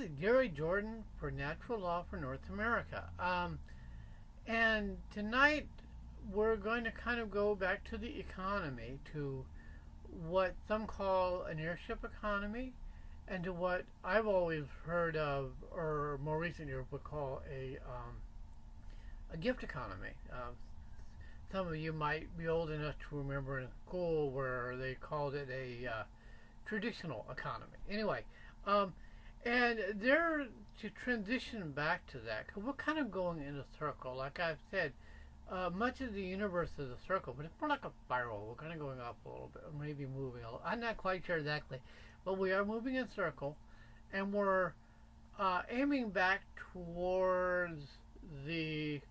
is Gary Jordan for Natural Law for North America. And tonight we're going to kind of go back to the economy, to what some call an airship economy, and to what I've always heard of, or more recently would call a gift economy. Some of you might be old enough to remember in school where they called it a traditional economy. Anyway, and they're to transition back to that, because we're kind of going in a circle. Like I've said, much of the universe is a circle, but it's more like a spiral. We're kind of going up a little bit, or maybe moving a little. I'm not quite sure exactly, but we are moving in a circle, and we're aiming back towards the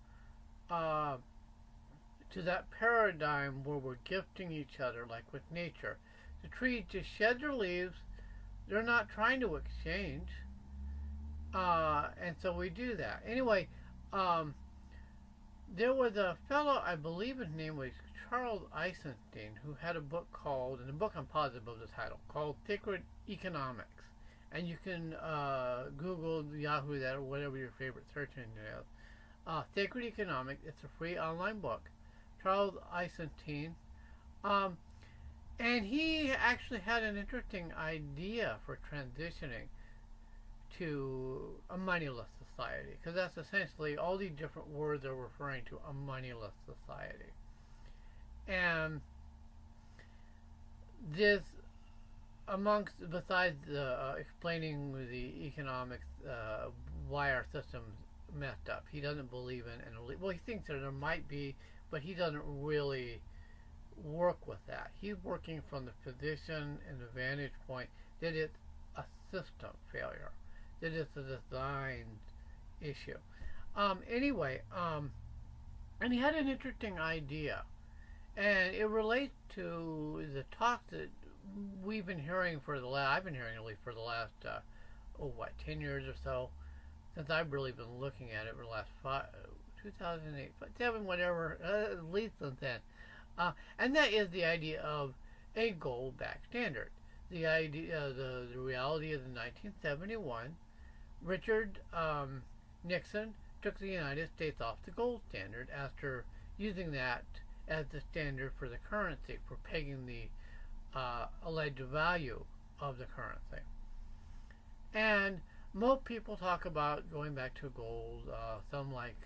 to that paradigm where we're gifting each other, like with nature. The trees just shed their leaves. They're not trying to exchange. And so we do that. Anyway, there was a fellow, I believe his name was Charles Eisenstein, who had a book called, and the book I'm positive of the title, called Sacred Economics. And you can Google, Yahoo that, or whatever your favorite search engine is. Sacred Economics. It's a free online book. Charles Eisenstein. And he actually had an interesting idea for transitioning to a moneyless society, because that's essentially all these different words are referring to a moneyless society. And this, amongst, besides explaining the economics, why our system's messed up, he doesn't believe in an elite. Well, he thinks that there might be, but he doesn't really work with that. He's working from the position and the vantage point that it's a system failure, that it's a design issue. Anyway, and he had an interesting idea, and it relates to the talk that we've been hearing for the last, I've been hearing at least for the last, 10 years or so, since I've really been looking at it for the last 2008, 7, whatever, at least since then. And that is the idea of a gold-backed standard. The idea, the reality is in 1971, Richard Nixon took the United States off the gold standard after using that as the standard for the currency, for pegging the alleged value of the currency. And most people talk about going back to gold. Some like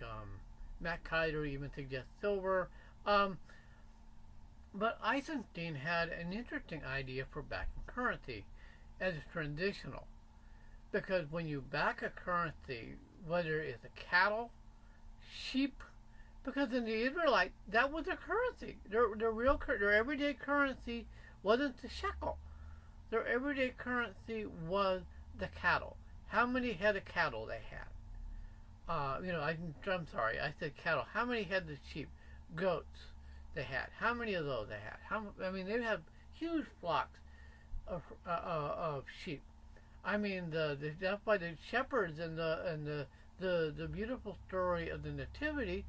Matt Kaiser even suggests silver. But Eisenstein had an interesting idea for backing currency as transitional. Because when you back a currency, whether it's a cattle, sheep, because in the Israelites, that was their currency. Their everyday currency wasn't the shekel. Their everyday currency was the cattle. How many head of cattle they had. I'm sorry, I said cattle. How many head of sheep, goats they had? How many of those they had? They have huge flocks of sheep. That's why the shepherds and the beautiful story of the Nativity,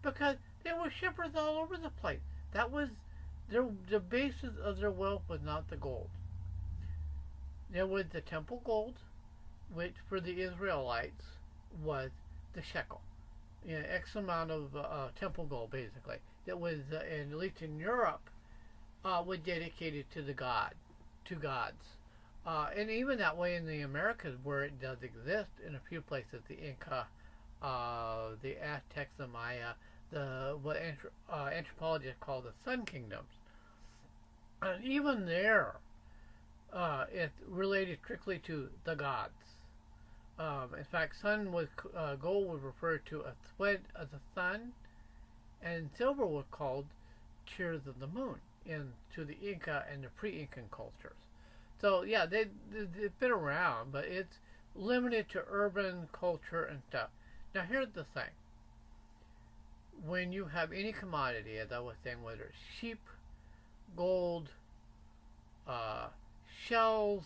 because they were shepherds all over the place. That was the basis of their wealth was not the gold. There was the temple gold, which for the Israelites was the shekel. X amount of temple gold, basically. That was, at least in Europe, was dedicated to gods. And even that way in the Americas, where it does exist in a few places, the Inca, the Aztecs, the Maya, what anthropologists call the Sun Kingdoms. And even there, it's related strictly to the gods. In fact, gold was referred to a thread of the sun, and silver was called tears of the moon to the Inca and the pre-Incan cultures. So yeah, they've been around, but it's limited to urban culture and stuff. Now here's the thing. When you have any commodity, as I was saying, whether it's sheep, gold, shells,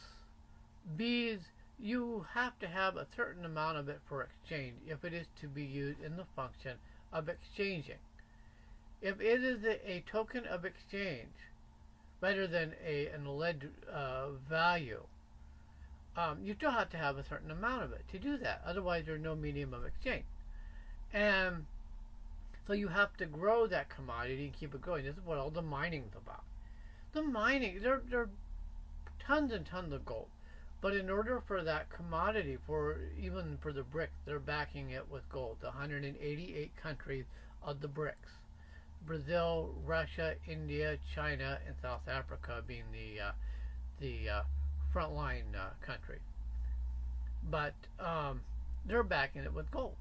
beads, you have to have a certain amount of it for exchange if it is to be used in the function of exchanging. If it is a token of exchange rather than an alleged value, you still have to have a certain amount of it to do that. Otherwise, there's no medium of exchange. And so you have to grow that commodity and keep it growing. This is what all the mining's about. The mining, there are tons and tons of gold. But in order for that commodity, even for the BRICS, they're backing it with gold. The 188 countries of the BRICS. Brazil, Russia, India, China, and South Africa being the frontline country. But they're backing it with gold.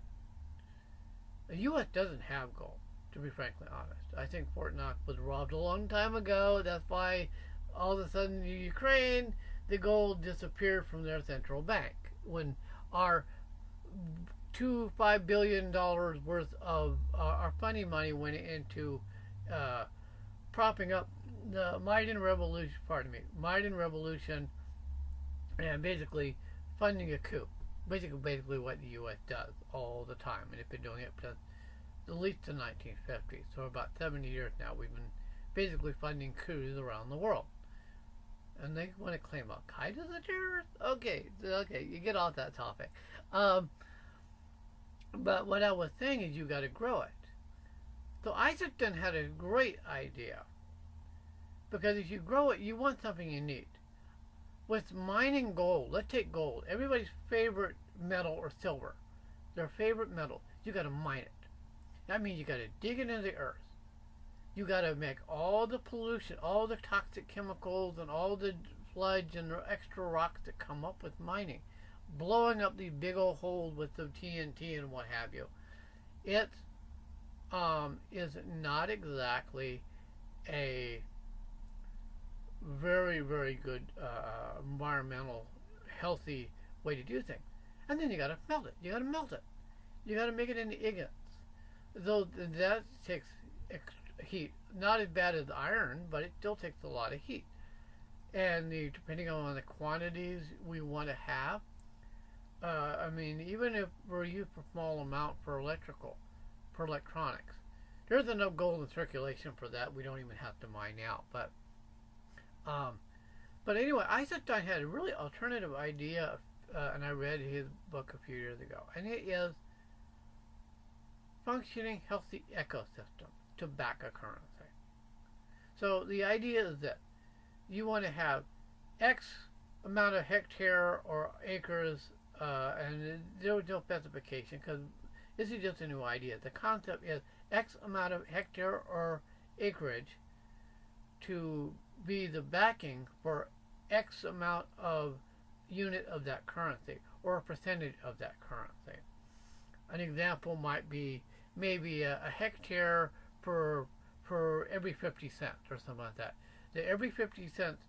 The U.S. doesn't have gold, to be frankly honest. I think Fort Knox was robbed a long time ago. That's why all of a sudden in Ukraine, the gold disappeared from their central bank. When our $5 billion worth of our funding money went into propping up the Maidan Revolution, and basically funding a coup. Basically what the U.S. does all the time, and it's been doing it since at least the 1950s. So about 70 years now, we've been basically funding coups around the world. And they want to claim Al-Qaeda as a terrorist? Okay, you get off that topic. But what I was saying is you got to grow it. So Isaacson had a great idea. Because if you grow it, you want something you need. With mining gold, let's take gold. Everybody's favorite metal or silver. Their favorite metal. You got to mine it. That means you got to dig it into the earth. You got to make all the pollution, all the toxic chemicals, and all the sludge and the extra rocks that come up with mining, blowing up these big old holes with the TNT and what have you. It is not exactly a very, very good environmental, healthy way to do things. And then you got to melt it. You got to melt it. You got to make it into ingots. Though that takes heat. Not as bad as iron, but it still takes a lot of heat. And depending on the quantities we want to have, I mean, even if we're used for a small amount for electronics, there's enough gold in circulation for that. We don't even have to mine out. But anyway, Einstein had a really alternative idea, and I read his book a few years ago, and it is functioning healthy ecosystem to back a currency. So the idea is that you want to have X amount of hectare or acres, and there was no specification because this is just a new idea. The concept is X amount of hectare or acreage to be the backing for X amount of unit of that currency or a percentage of that currency. An example might be maybe a hectare per every 50 cents or something like that. That every 50 cents,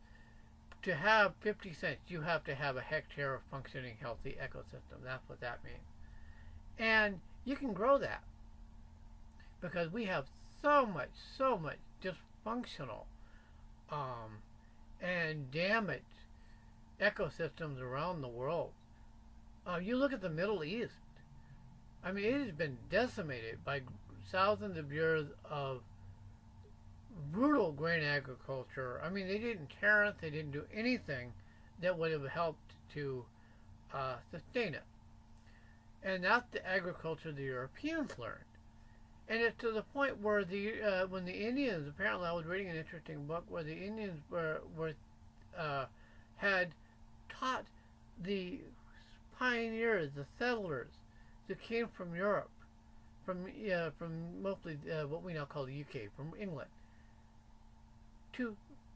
to have 50 cents, you have to have a hectare of functioning healthy ecosystem. That's what that means. And you can grow that because we have so much dysfunctional and damaged ecosystems around the world. You look at the Middle East. I mean, it has been decimated by thousands of years of brutal grain agriculture. I mean, they didn't care it. They didn't do anything that would have helped to sustain it. And that's the agriculture the Europeans learned. And it's to the point where when the Indians, apparently I was reading an interesting book where the Indians had taught the pioneers, the settlers that came from Europe, from mostly what we now call the UK, from England, to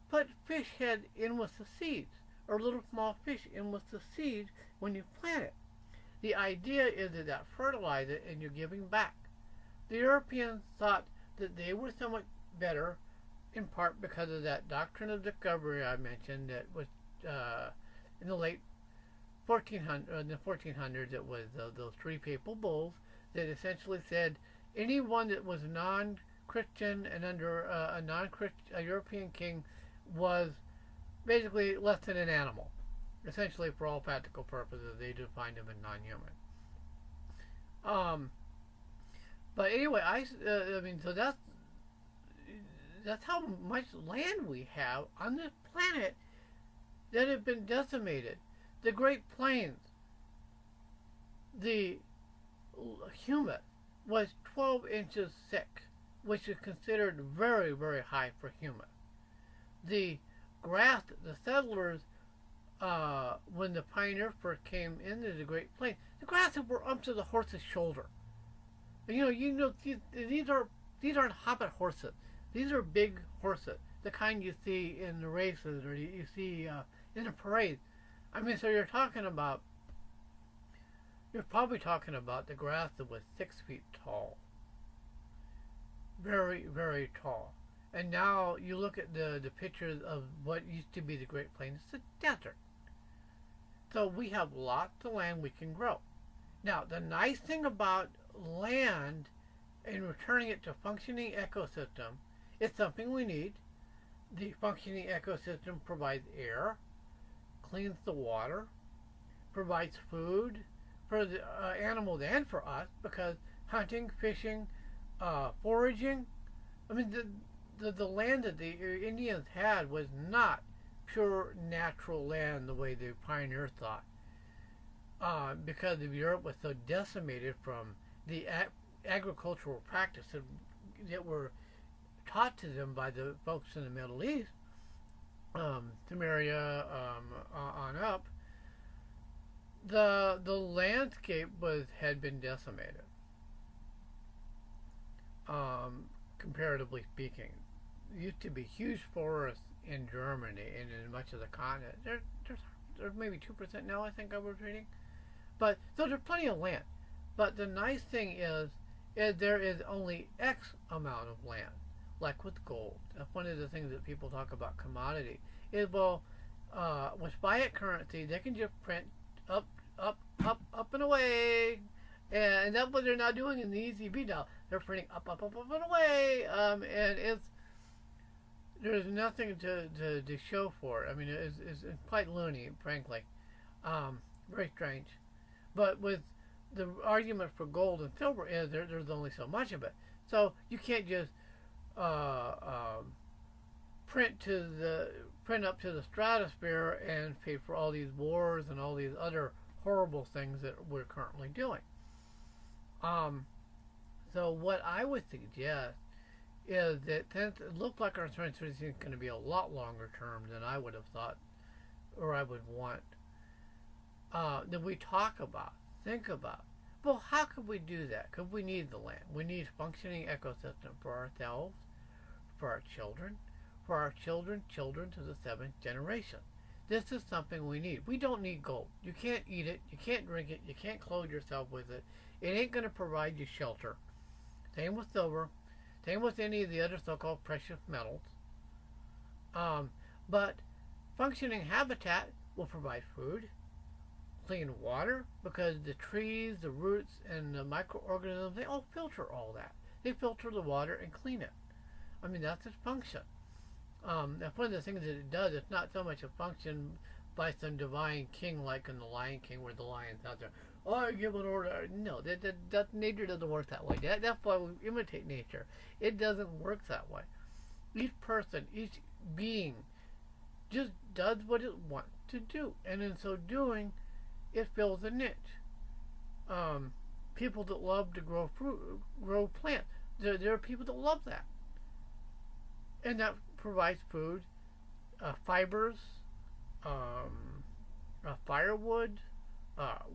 put fish head in with the seeds, or little small fish in with the seeds when you plant it. The idea is that fertilize it and you're giving back. The Europeans thought that they were somewhat better, in part because of that doctrine of discovery I mentioned that was in the late 1400s. It was those three papal bulls that essentially said anyone that was non-Christian and under a European king was basically less than an animal. Essentially, for all practical purposes, they defined him as non-human. But anyway, I mean, so that's how much land we have on this planet that have been decimated. The Great Plains, the humus was 12 inches thick, which is considered very, very high for humus. The grass, the settlers, when the pioneers first came into the Great Plains, the grasses were up to the horse's shoulder. These aren't hobbit horses. These are big horses, the kind you see in the races or you see in the parades. I mean, so you're probably talking about the grass that was 6 feet tall, very, very tall. And now you look at the pictures of what used to be the Great Plains. It's a desert. So we have lots of land we can grow. Now, the nice thing about land and returning it to functioning ecosystem, it's something we need. The functioning ecosystem provides air, cleans the water, provides food for the animals and for us, because hunting, fishing, foraging, I mean, the land that the Indians had was not pure natural land the way the pioneers thought, because of Europe was so decimated from the agricultural practices that were taught to them by the folks in the Middle East, Samaria on up. The landscape had been decimated, comparatively speaking. There used to be huge forests in Germany and in much of the continent. There's maybe 2% now, I think I was reading. But so there's plenty of land. But the nice thing is there is only X amount of land, like with gold. That's one of the things that people talk about commodity. Is, well, with fiat currency, they can just print up and away. And that's what they're now doing in the ECB now. They're printing up and away. And there's nothing to show for it. I mean, it's quite loony, frankly. Very strange. But with the argument for gold and silver is there's only so much of it. So you can't just print up to the stratosphere and pay for all these wars and all these other horrible things that we're currently doing. So what I would suggest is that since it looks like our transition is going to be a lot longer term than I would have thought or I would want, that we think about, well, how could we do that? Because we need the land. We need functioning ecosystem for ourselves, for our children to the 7th generation. This is something we need. We don't need gold. You can't eat it. You can't drink it. You can't clothe yourself with it. It ain't going to provide you shelter. Same with silver. Same with any of the other so-called precious metals. But functioning habitat will provide food, clean water, because the trees, the roots, and the microorganisms, they all filter all that. They filter the water and clean it. I mean, that's its function. That's one of the things that it does. It's not so much a function by some divine king like in The Lion King, where the lion's out there, oh, I give an order. No, that nature doesn't work that way. That's why we imitate nature. It doesn't work that way. Each person, each being, just does what it wants to do, and in so doing, it fills a niche. People that love to grow fruit, grow plants. There are people that love that, and that provides food, fibers, firewood,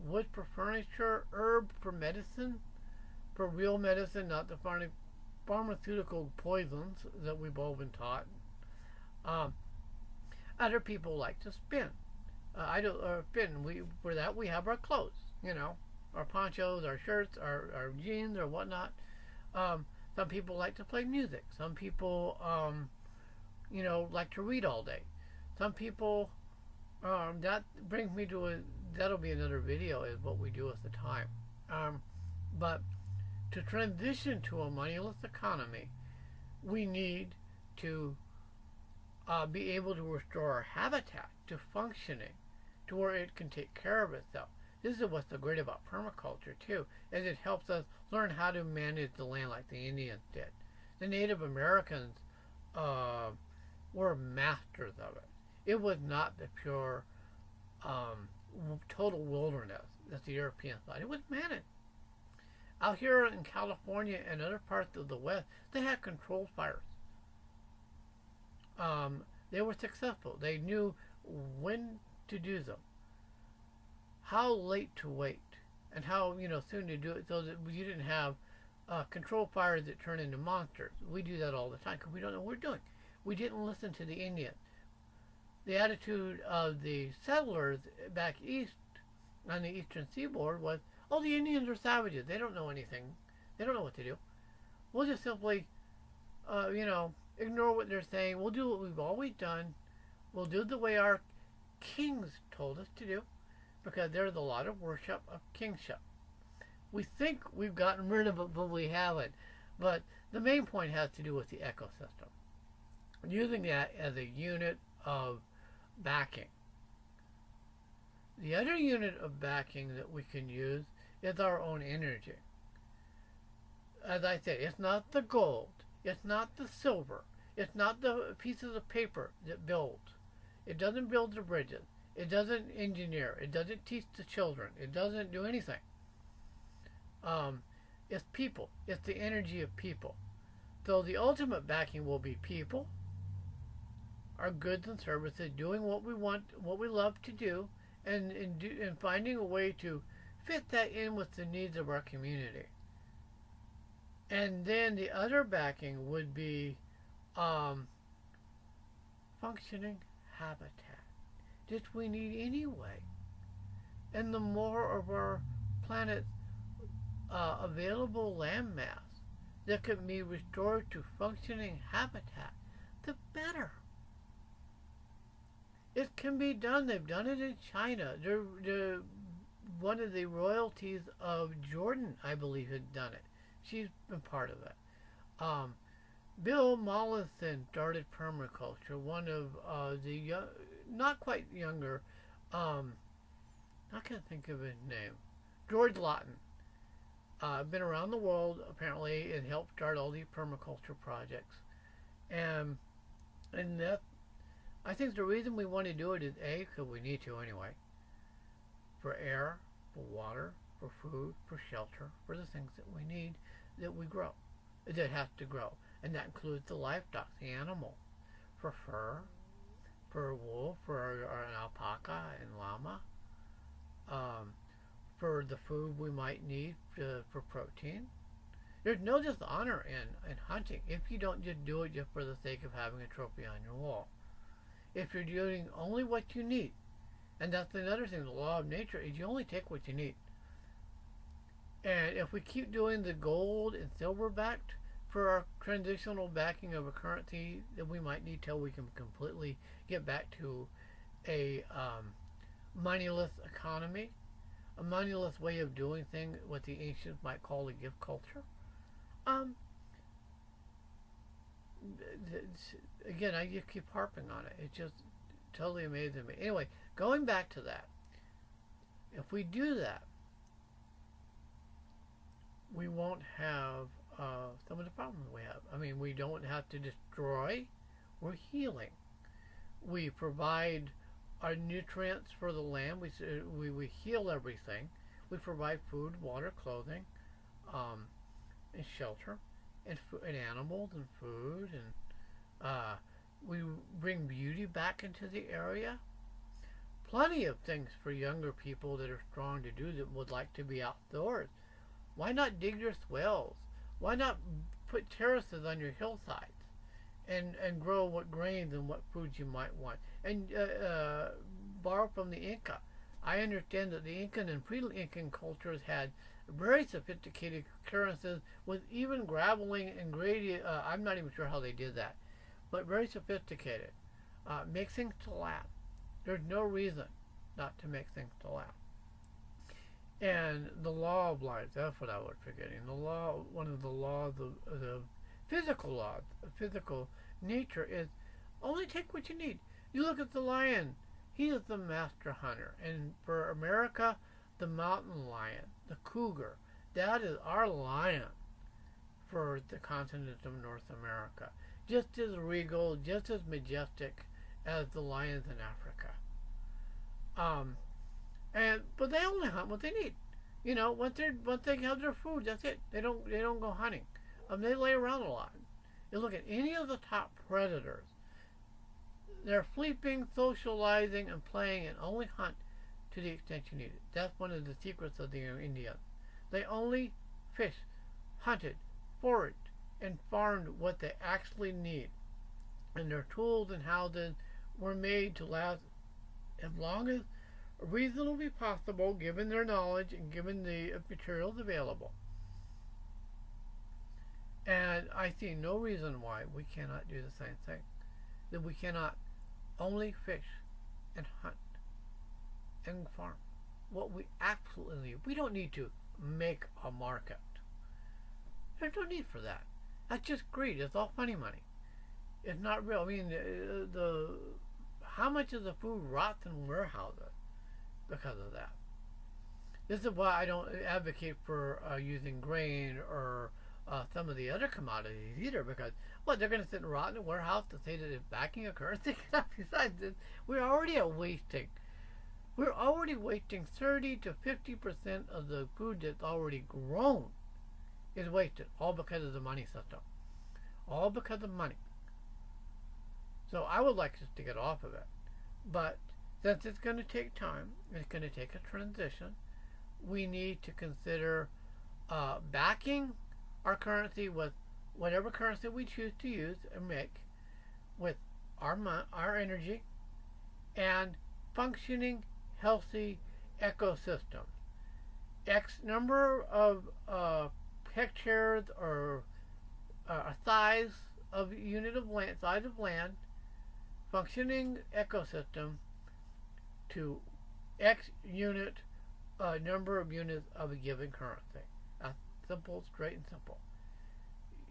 wood for furniture, herb for medicine, for real medicine, not the pharmaceutical poisons that we've all been taught. Other people like to spin. For that we have our clothes, our ponchos, our shirts, our jeans, or whatnot. Some people like to play music. Some people, like to read all day. Some people, that brings me to that'll be another video, is what we do with the time. But to transition to a moneyless economy, we need to be able to restore our habitat to functioning, to where it can take care of itself. This is what's so great about permaculture too, is it helps us learn how to manage the land like the Indians did. The Native Americans were masters of it. It was not the pure total wilderness that the Europeans thought. It was managed. Out here in California and other parts of the West, they had controlled fires. They were successful. They knew when to do them, how late to wait, and how soon to do it, so that you didn't have controlled fires that turn into monsters. We do that all the time because we don't know what we're doing. We didn't listen to the Indians. The attitude of the settlers back east on the eastern seaboard was, oh, the Indians are savages. They don't know anything. They don't know what to do. We'll just simply, ignore what they're saying. We'll do what we've always done. We'll do the way our kings told us to do, because there's a lot of worship of kingship. We think we've gotten rid of it, but we haven't. But the main point has to do with the ecosystem. Using that as a unit of backing. The other unit of backing that we can use is our own energy. As I said, it's not the gold, it's not the silver, it's not the pieces of paper that builds. It doesn't build the bridges. It doesn't engineer. It doesn't teach the children. It doesn't do anything. It's people. It's the energy of people. So the ultimate backing will be people, our goods and services, doing what we want, what we love to do, and finding a way to fit that in with the needs of our community. And then the other backing would be functioning habitat that we need anyway. And the more of our planet's available land mass that can be restored to functioning habitat, the better. It can be done. They've done it in China. They're one of the royalties of Jordan, I believe, had done it. She's been part of it. Bill Mollison started permaculture. One of the not quite younger, I can't think of his name, George Lawton. Been around the world apparently and helped start all these permaculture projects, and that, I think the reason we want to do it is A, because we need to anyway, for air, for water, for food, for shelter, for the things that we need, that we grow, that has to grow, and that includes the livestock, the animal, for fur, for wool, for an alpaca and llama, for the food we might need for protein. There's no dishonor in hunting if you don't just do it just for the sake of having a trophy on your wall. If you're doing only what you need, and that's another thing, the law of nature is you only take what you need. And if we keep doing the gold and silver backed for our transitional backing of a currency that we might need till we can completely get back to a moneyless economy, a moneyless way of doing things, what the ancients might call a gift culture. Again, I just keep harping on it. It's just totally amazing me. Anyway, going back to that, if we do that, we won't have some of the problems we have. I mean, we don't have to destroy. We're healing. We provide our nutrients for the land. We heal everything. We provide food, water, clothing, and shelter, and animals and food, and we bring beauty back into the area. Plenty of things for younger people that are strong to do, that would like to be outdoors. Why not dig your swells? Why not put terraces on your hillsides and grow what grains and what foods you might want? And borrow from the Inca. I understand that the Incan and pre-Incan cultures had very sophisticated currencies with even graveling and gradient. I'm not even sure how they did that, but very sophisticated. Make things to last. There's no reason not to make things to last. And the law of life, that's what I was forgetting. The law, one of the laws of the physical laws, of physical nature, is only take what you need. You look at the lion. He is the master hunter. And for America, the mountain lion, the cougar, that is our lion for the continent of North America. Just as regal, just as majestic as the lions in Africa. But they only hunt what they need. You know, once they have their food, that's it. They don't go hunting. They lay around a lot. You look at any of the top predators, they're sleeping, socializing, and playing, and only hunt to the extent you need it. That's one of the secrets of the Indians. They only fish, hunted, foraged, and farmed what they actually need. And their tools and houses were made to last as long as reasonably possible, given their knowledge and given the materials available. And I see no reason why we cannot do the same thing. That we cannot only fish and hunt and farm what we absolutely need. We don't need to make a market. There's no need for that. That's just greed. It's all funny money. It's not real. I mean, how much of the food rots in warehouses because of that? This is why I don't advocate for using grain or some of the other commodities either, because they're going to sit and rot in a warehouse to say that it's backing a currency. Besides this, we're already wasting. We're already wasting 30 to 50% of the food that's already grown is wasted, all because of the money system, all because of money. So I would like us to get off of it, but since it's going to take time, it's going to take a transition. We need to consider backing our currency with whatever currency we choose to use and make with our energy and functioning, healthy ecosystems. X number of hectares or size of unit of land, size of land, functioning ecosystem to X unit number of units of a given currency. That's simple, straight and simple.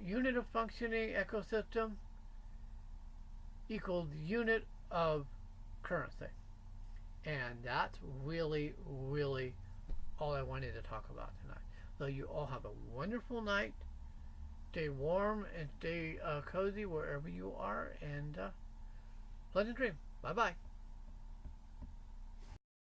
Unit of functioning ecosystem equals unit of currency. And that's really, really all I wanted to talk about tonight. So you all have a wonderful night. Stay warm and stay cozy wherever you are. And pleasant dream. Bye-bye.